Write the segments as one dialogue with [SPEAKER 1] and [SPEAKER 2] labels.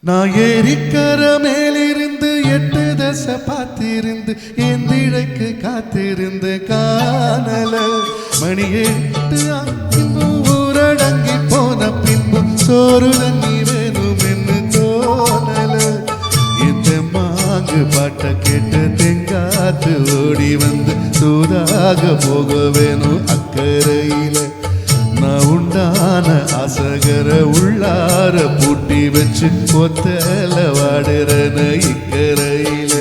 [SPEAKER 1] நான் ஏரிக்கர மேலிருந்து 8 தசை பார்த்திருந்து எந்திழைக்கு காத்திருந்து காணல மணி 8 பின்பும் ஊரடங்கி போன பின்பும் சோறு தண்ணி வேணும் என்று தோணல இந்த மாங்கு பாட்டை கேட்டு தெங்காத்து ஓடி வந்து சூதாக போக வேணும் அக்கறையில நான் உண்டான அசகர உள்ளார பூட்டி வச்சு கொத்தல வாடுறன இக்கரையில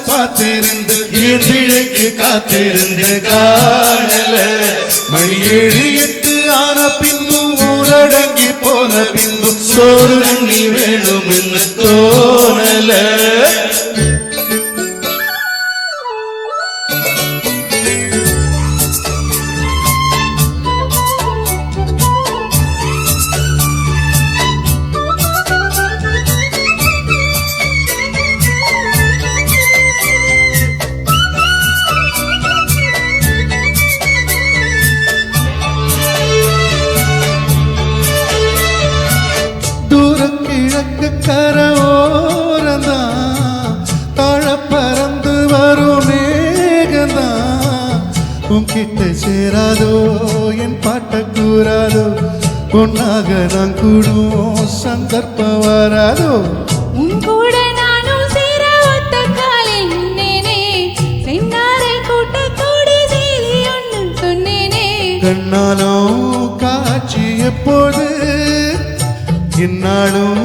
[SPEAKER 1] காத்திருந்து எந்திழைக்கு காத்திருந்து காணல மணி 7 8 ஆன பின்பும் ஊரடங்கி போன பின்பும் சோறு தண்ணி வேணும் என்று தோணல கிழக்கு கரோரந்தான் தாழ பறந்து வரும் மேகந்தான் உன்கிட்ட சேராதோ என் பாட்ட கூறாதோ பொன்னாக நான் கூடும் சந்தர்ப்பம் வராதோ
[SPEAKER 2] உன் கூட நானும் சேர ஒத்த காலில் நின்னேனே சென்னாரை கூட்டத்தோடு செய்தி ஒன்று சொன்னேனே
[SPEAKER 1] கண்ணாலும் காட்சி எப்போது இந்நாளும்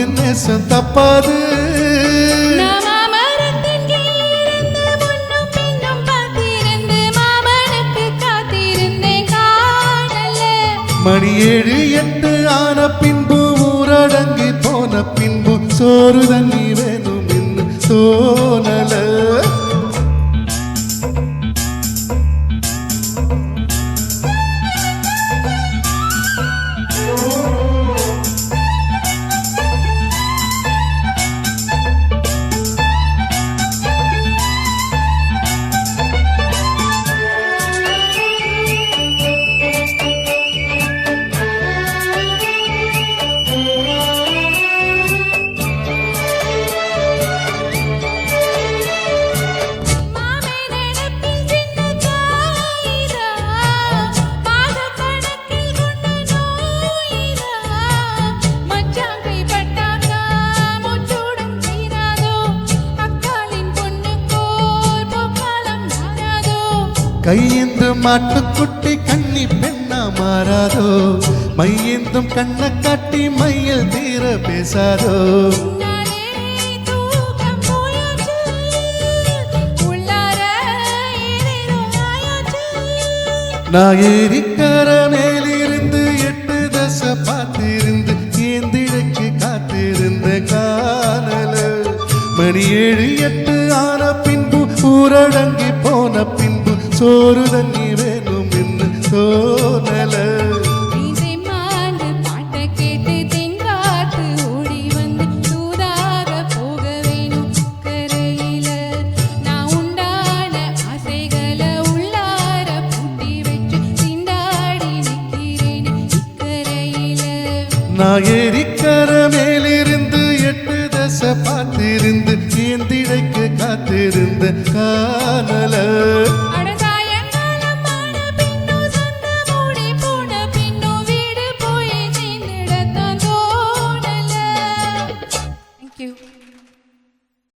[SPEAKER 1] என் நேசம் தப்பாது மணி 7 8 ஆன பின்பு ஊரடங்கி போன பின்பு சோறு தண்ணி வேணும் என்று தோணல கையேந்தும் மாட்டுக்குட்டி கண்ணி பெண்ணா மாறாதோ மையேந்தும் கண்ணை காட்டி மையல் தீர பேசாதோ நான் ஏரிக்கர மேலிருந்து 8 தசை பார்த்திருந்து ஏந்திழைக்கு காத்திருந்து காணல மணி 7 8 ஆன பின்பு ஊரடங்கி போன பின்பு சோறு தண்ணி வேணும் என்று தோணல நான் ஏரிக்கர மேலிருந்து 8 தசை பார்த்திருந்து ஏந்திழைக்கு காத்திருந்து காணல
[SPEAKER 2] அடசாயங்காலம் ஆன பின்னு சந்த மூடி போன பின்னு வீடு போய் தேங்க்யூ